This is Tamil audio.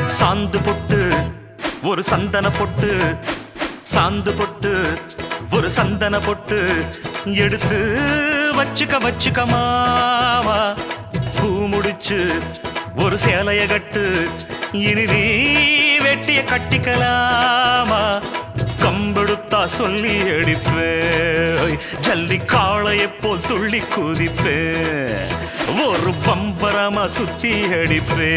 சாந்து பொட்டு ஒரு சந்தன பொட்டு, சாந்து பொட்டு ஒரு சந்தன பொட்டு எடுத்து வச்சுக்க வச்சுக்க மாவா. பூ முடிச்சு ஒரு சேலைய கட்டு, இனி நீ வெட்டிய கட்டிக்கலாமா. கம்பெடுத்தா சொல்லி அடிப்பே, ஜல்லி காளையை போல் துள்ளி குதிப்பே, ஒரு பம்பரமா சுத்தி அடிப்பே.